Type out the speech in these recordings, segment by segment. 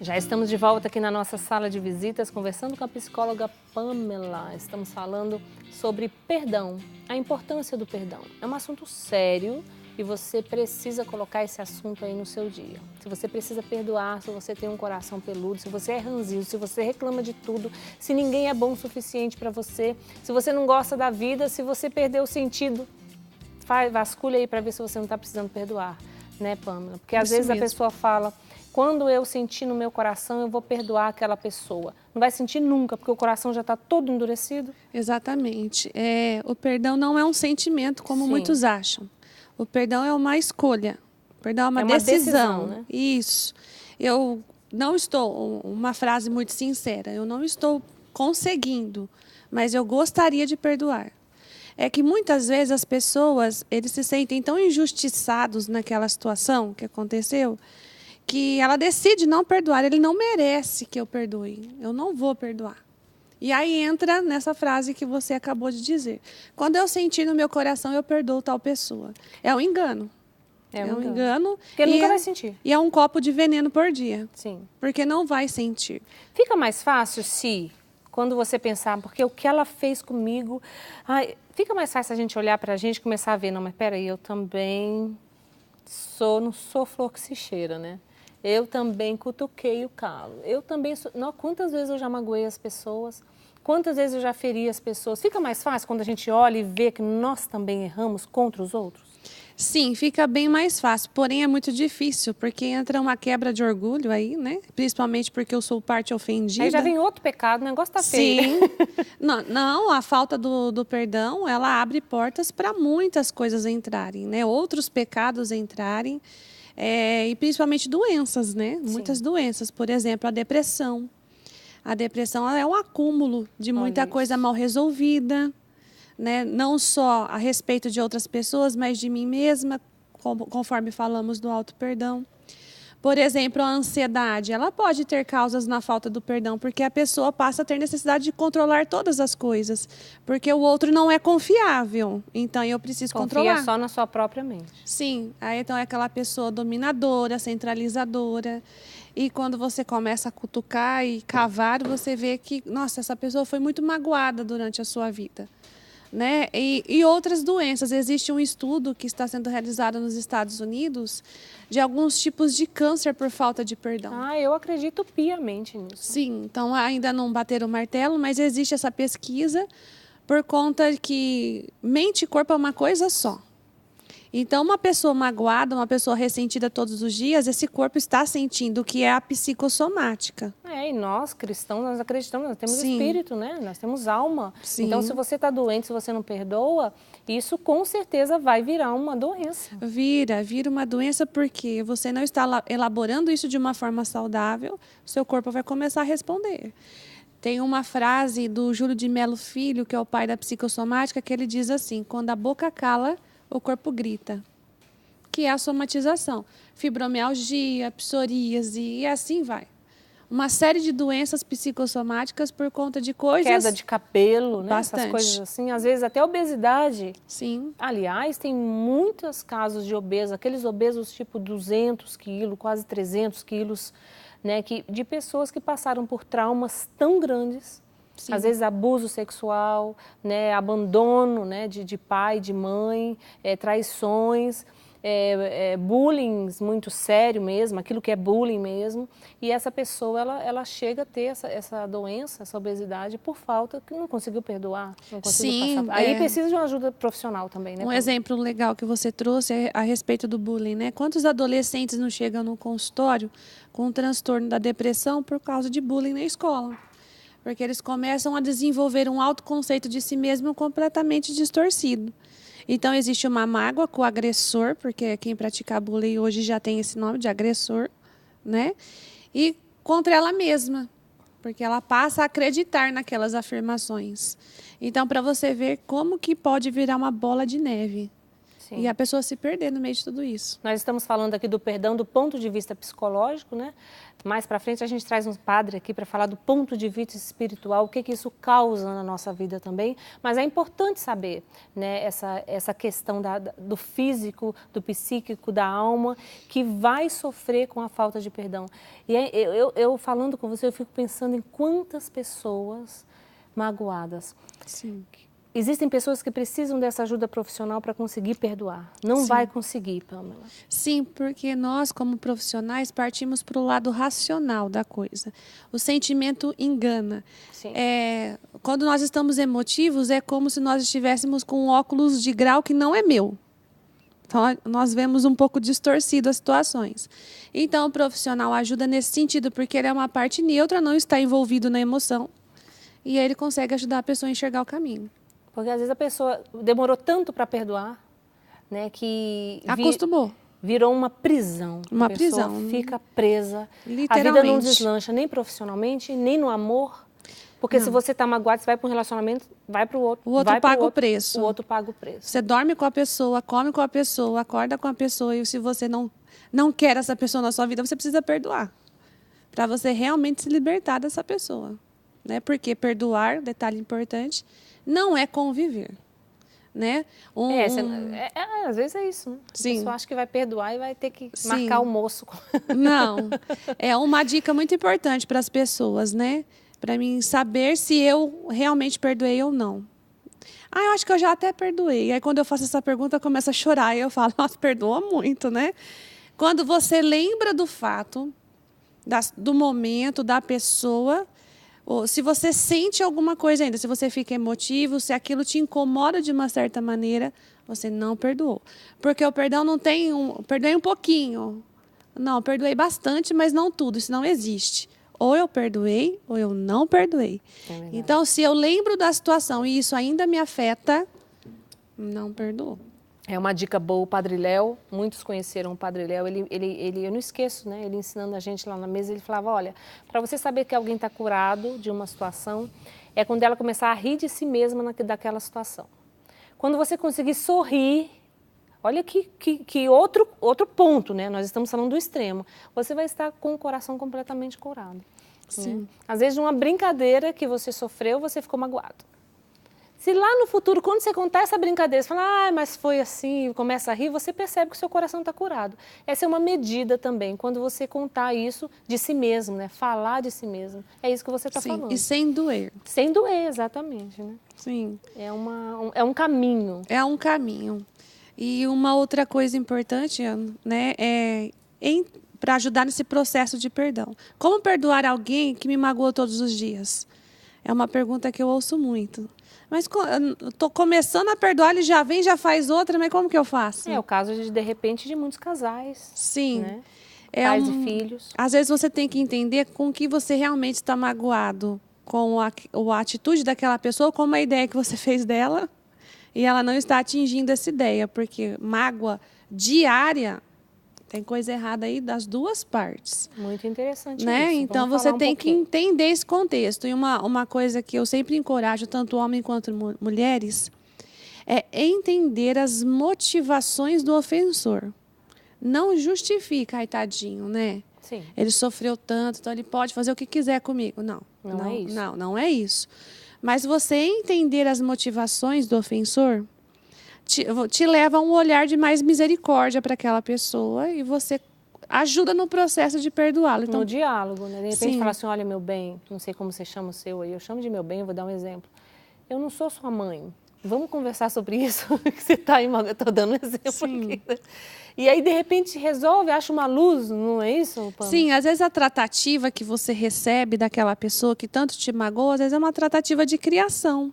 Já estamos de volta aqui na nossa sala de visitas, conversando com a psicóloga Pamela. Estamos falando sobre perdão, a importância do perdão. É um assunto sério e você precisa colocar esse assunto aí no seu dia. Se você precisa perdoar, se você tem um coração peludo, se você é ranzinho, se você reclama de tudo, se ninguém é bom o suficiente para você, se você não gosta da vida, se você perdeu o sentido, vasculha aí para ver se você não está precisando perdoar, né, Pamela? Porque às vezes a pessoa fala... Quando eu sentir no meu coração, eu vou perdoar aquela pessoa. Não vai sentir nunca, porque o coração já está todo endurecido? Exatamente. O perdão não é um sentimento, como muitos acham. O perdão é uma escolha. O perdão é uma decisão. Né? Isso. Eu não estou... Uma frase muito sincera. Eu não estou conseguindo, mas eu gostaria de perdoar. É que muitas vezes as pessoas, eles se sentem tão injustiçados naquela situação que aconteceu, que ela decide não perdoar. Ele não merece que eu perdoe. Eu não vou perdoar. E aí entra nessa frase que você acabou de dizer. Quando eu sentir no meu coração, eu perdoo tal pessoa. É um engano. É um engano. Porque nunca vai sentir. E é um copo de veneno por dia. Sim. Porque não vai sentir. Fica mais fácil se, quando você pensar, porque o que ela fez comigo... fica mais fácil a gente olhar pra gente e começar a ver, não, mas peraí, eu também não sou flor que se cheira, né? Eu também cutuquei o calo. Eu também... Quantas vezes eu já magoei as pessoas? Quantas vezes eu já feri as pessoas? Fica mais fácil quando a gente olha e vê que nós também erramos contra os outros? Sim, fica bem mais fácil. Porém, é muito difícil, porque entra uma quebra de orgulho aí, né? Principalmente porque eu sou parte ofendida. Aí já vem outro pecado, o negócio tá feio. Sim. Não, a falta do perdão, ela abre portas para muitas coisas entrarem, né? Outros pecados entrarem. E principalmente doenças, né? Sim. Muitas doenças, por exemplo, a depressão. A depressão é um acúmulo de muita coisa mal resolvida, né? Não só a respeito de outras pessoas, mas de mim mesma, conforme falamos do auto-perdão. Por exemplo, a ansiedade, ela pode ter causas na falta do perdão, porque a pessoa passa a ter necessidade de controlar todas as coisas, porque o outro não é confiável, então eu preciso controlar. Confia só na sua própria mente. Sim, aí então é aquela pessoa dominadora, centralizadora, e quando você começa a cutucar e cavar, você vê que, nossa, essa pessoa foi muito magoada durante a sua vida. Né? E outras doenças. Existe um estudo que está sendo realizado nos Estados Unidos de alguns tipos de câncer por falta de perdão. Eu acredito piamente nisso. Sim, então ainda não bateram o martelo, mas existe essa pesquisa por conta que mente e corpo é uma coisa só. Então, uma pessoa magoada, uma pessoa ressentida todos os dias, esse corpo está sentindo o que é a psicossomática. E nós, cristãos, nós acreditamos, nós temos espírito, né? Nós temos alma. Sim. Então, se você está doente, se você não perdoa, isso com certeza vai virar uma doença. Vira uma doença porque você não está elaborando isso de uma forma saudável, o seu corpo vai começar a responder. Tem uma frase do Júlio de Melo Filho, que é o pai da psicossomática, que ele diz assim: quando a boca cala, o corpo grita, que é a somatização. Fibromialgia, psoríase e assim vai. Uma série de doenças psicossomáticas por conta de coisas... Queda de cabelo, né? Bastante. Essas coisas assim. Às vezes até obesidade. Sim. Aliás, tem muitos casos de obesos, aqueles obesos tipo 200 quilos, quase 300 quilos, né? De pessoas que passaram por traumas tão grandes. Sim. Às vezes abuso sexual, né, abandono, né, de pai, de mãe, traições, bullying muito sério mesmo, aquilo que é bullying mesmo. E essa pessoa, ela chega a ter essa doença, essa obesidade, por falta que não conseguiu perdoar, não conseguiu passar. Aí precisa de uma ajuda profissional também, né? Um exemplo legal que você trouxe é a respeito do bullying, né? Quantos adolescentes não chegam no consultório com um transtorno da depressão por causa de bullying na escola? Porque eles começam a desenvolver um autoconceito de si mesmo completamente distorcido. Então, existe uma mágoa com o agressor, porque quem pratica bullying hoje já tem esse nome de agressor, né? E contra ela mesma, porque ela passa a acreditar naquelas afirmações. Então, para você ver como que pode virar uma bola de neve. E a pessoa se perder no meio de tudo isso. Nós estamos falando aqui do perdão do ponto de vista psicológico, né? Mais para frente a gente traz um padre aqui para falar do ponto de vista espiritual, o que isso causa na nossa vida também. Mas é importante saber, né, essa questão do físico, do psíquico, da alma, que vai sofrer com a falta de perdão. E eu falando com você, eu fico pensando em quantas pessoas magoadas. Sim. Existem pessoas que precisam dessa ajuda profissional para conseguir perdoar. Não vai conseguir, Pamela. Sim, porque nós, como profissionais, partimos para o lado racional da coisa. O sentimento engana. Sim. Quando nós estamos emotivos, é como se nós estivéssemos com um óculos de grau que não é meu. Então, nós vemos um pouco distorcido as situações. Então, o profissional ajuda nesse sentido, porque ele é uma parte neutra, não está envolvido na emoção. E ele consegue ajudar a pessoa a enxergar o caminho. Porque às vezes a pessoa demorou tanto para perdoar, né, que acostumou. Virou uma prisão. Uma a pessoa prisão. Fica presa. Literalmente. A vida não deslancha nem profissionalmente, nem no amor. Porque se você está magoado, você vai para um relacionamento, vai para o outro. O outro paga o preço. O outro paga o preço. Você dorme com a pessoa, come com a pessoa, acorda com a pessoa. E se você não quer essa pessoa na sua vida, você precisa perdoar. Para você realmente se libertar dessa pessoa. Né? Porque perdoar, detalhe importante, não é conviver, né? Às vezes é isso, né? Sim. A pessoa acha que vai perdoar e vai ter que marcar almoço. Não, é uma dica muito importante para as pessoas, né? Para mim saber se eu realmente perdoei ou não. Eu acho que eu já até perdoei. Aí quando eu faço essa pergunta, eu começo a chorar e eu falo, nossa, perdoa muito, né? Quando você lembra do fato, do momento, da pessoa, ou se você sente alguma coisa ainda, se você fica emotivo, se aquilo te incomoda de uma certa maneira, você não perdoou. Porque o perdão não tem perdoei um pouquinho. Não, perdoei bastante, mas não tudo, isso não existe. Ou eu perdoei, ou eu não perdoei. Então, se eu lembro da situação e isso ainda me afeta, não perdoo. É uma dica boa, o Padre Léo, muitos conheceram o Padre Léo, eu não esqueço, né? Ele ensinando a gente lá na mesa, ele falava, olha, para você saber que alguém está curado de uma situação, é quando ela começar a rir de si mesma daquela situação. Quando você conseguir sorrir, olha que outro ponto, né? Nós estamos falando do extremo, você vai estar com o coração completamente curado. Sim. Né? Às vezes, de uma brincadeira que você sofreu, você ficou magoado. Se lá no futuro, quando você contar essa brincadeira, você fala, mas foi assim, começa a rir, você percebe que o seu coração está curado. Essa é uma medida também, quando você contar isso de si mesmo, né? Falar de si mesmo. É isso que você está falando. E sem doer. Sem doer, exatamente. Né? Sim. É um caminho. É um caminho. E uma outra coisa importante, né, para ajudar nesse processo de perdão. Como perdoar alguém que me magoou todos os dias? É uma pergunta que eu ouço muito. Mas estou começando a perdoar, ele já vem, já faz outra, mas como que eu faço? É o caso, de repente, de muitos casais. Sim. Né? Pais e filhos. Às vezes você tem que entender com que você realmente está magoado. Com a atitude daquela pessoa, com a ideia que você fez dela, e ela não está atingindo essa ideia. Porque mágoa diária, tem coisa errada aí das duas partes. Muito interessante, né? Isso. Então, você tem que entender esse contexto. E uma coisa que eu sempre encorajo, tanto homens quanto mulheres, é entender as motivações do ofensor. Não justifica, ai, tadinho, né? Sim. Ele sofreu tanto, então ele pode fazer o que quiser comigo. Não é isso. Não é isso. Mas você entender as motivações do ofensor te leva a um olhar de mais misericórdia para aquela pessoa e você ajuda no processo de perdoá-lo. Então, no diálogo, né? De repente sim. Fala assim, olha, meu bem, não sei como você chama o seu aí, eu chamo de meu bem, eu vou dar um exemplo. Eu não sou sua mãe. Vamos conversar sobre isso? Que você está aí, eu estou dando um exemplo aqui. Né? E aí, de repente, resolve, acha uma luz, não é isso, Pamela? Sim, às vezes a tratativa que você recebe daquela pessoa que tanto te magoou, às vezes é uma tratativa de criação.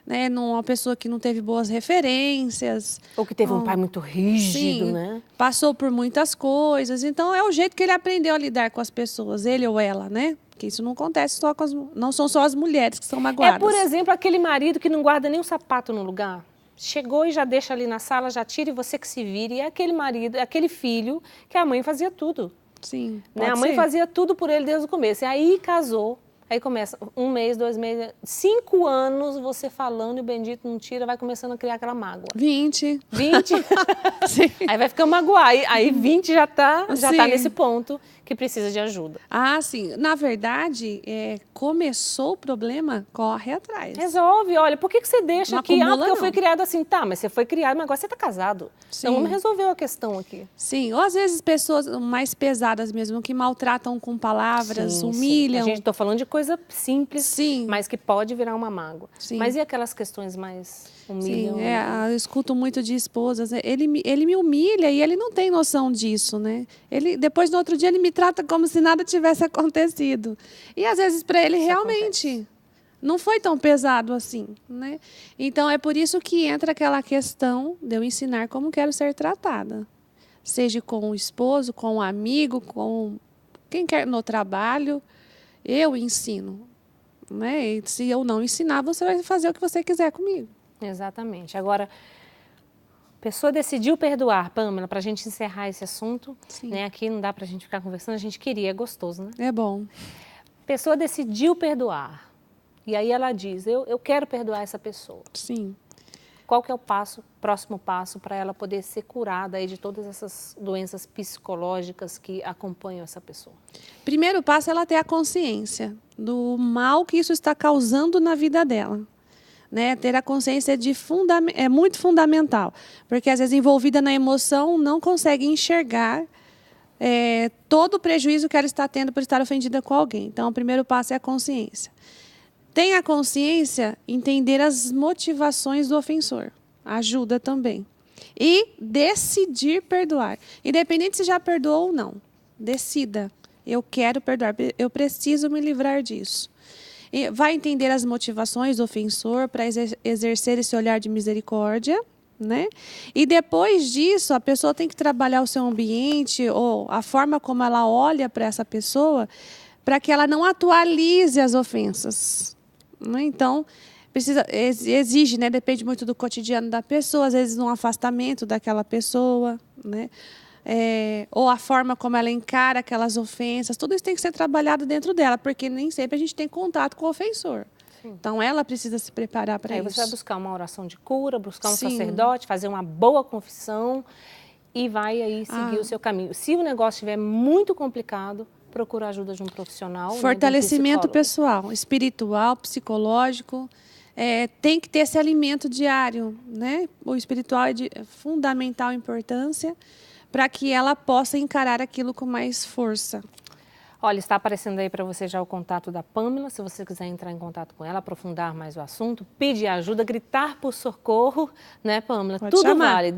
Né, uma pessoa que não teve boas referências. Ou que teve um pai muito rígido, sim, né? Passou por muitas coisas. Então, é o jeito que ele aprendeu a lidar com as pessoas, ele ou ela, né? Porque isso não acontece só com não são só as mulheres que são magoadas. É, por exemplo, aquele marido que não guarda nem um sapato no lugar. Chegou e já deixa ali na sala, já tira e você que se vire. E é aquele marido, aquele filho que a mãe fazia tudo. Sim, né? A mãe fazia tudo por ele desde o começo. E aí casou. Aí começa 1 mês, 2 meses, 5 anos você falando e o bendito não tira, vai começando a criar aquela mágoa. 20. 20? Sim. Aí vai ficando magoar. Aí 20 já tá Sim. nesse ponto que precisa de ajuda. Ah, sim. Na verdade, começou o problema, corre atrás. Resolve, olha, por que você deixa Não aqui? acumula, Porque eu não. fui criado assim. Tá, mas você foi criado, mas agora você tá casado. Sim. Então vamos resolver a questão aqui. Sim, ou às vezes pessoas mais pesadas mesmo, que maltratam com palavras, Sim, humilham. A gente está falando de coisa simples, Sim. mas que pode virar uma mágoa. Sim. Mas e aquelas questões mais humilham? Sim, eu escuto muito de esposas, ele me humilha e ele não tem noção disso, né? Depois, no outro dia, ele me trata como se nada tivesse acontecido. E, às vezes, para ele, Isso realmente, acontece. não foi tão pesado assim, né? Então, é por isso que entra aquela questão de eu ensinar como quero ser tratada. Seja com o esposo, com o amigo, com quem quer no trabalho, eu ensino, né? E se eu não ensinar, você vai fazer o que você quiser comigo. Exatamente. Agora, a pessoa decidiu perdoar, Pamela, para a gente encerrar esse assunto. Sim. Né? Aqui não dá para a gente ficar conversando, a gente queria, é gostoso, né? É bom. A pessoa decidiu perdoar. E aí ela diz, eu quero perdoar essa pessoa. Sim. Qual que é o próximo passo para ela poder ser curada aí de todas essas doenças psicológicas que acompanham essa pessoa? Primeiro passo é ela ter a consciência do mal que isso está causando na vida dela. Né? Ter a consciência é muito fundamental, porque às vezes envolvida na emoção não consegue enxergar todo o prejuízo que ela está tendo por estar ofendida com alguém. Então, o primeiro passo é a consciência. Tem a consciência, entender as motivações do ofensor. Ajuda também. E decidir perdoar. Independente se já perdoou ou não. Decida. Eu quero perdoar. Eu preciso me livrar disso. E vai entender as motivações do ofensor para exercer esse olhar de misericórdia. Né? E depois disso, a pessoa tem que trabalhar o seu ambiente ou a forma como ela olha para essa pessoa para que ela não atualize as ofensas. Então, exige, né? Depende muito do cotidiano da pessoa, às vezes um afastamento daquela pessoa, né? Ou a forma como ela encara aquelas ofensas, tudo isso tem que ser trabalhado dentro dela, porque nem sempre a gente tem contato com o ofensor. Sim. Então, ela precisa se preparar para isso. Aí você vai buscar uma oração de cura, buscar um Sim. sacerdote, fazer uma boa confissão e vai aí seguir o seu caminho. Se o negócio estiver muito complicado, procura a ajuda de um profissional. Fortalecimento né, de um pessoal, espiritual, psicológico. Tem que ter esse alimento diário. Né? O espiritual é de fundamental importância para que ela possa encarar aquilo com mais força. Olha, está aparecendo aí para você já o contato da Pamela, se você quiser entrar em contato com ela, aprofundar mais o assunto, pedir ajuda, gritar por socorro, né, Pamela? Pode Tudo chamar. vale.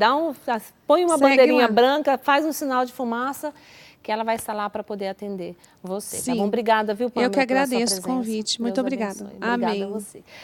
Põe uma bandeirinha branca, faz um sinal de fumaça, que ela vai estar lá para poder atender você. Sim. Tá bom? Obrigada, viu, Pamela? Eu que agradeço o convite. Muito obrigada. Obrigada Amém. a você.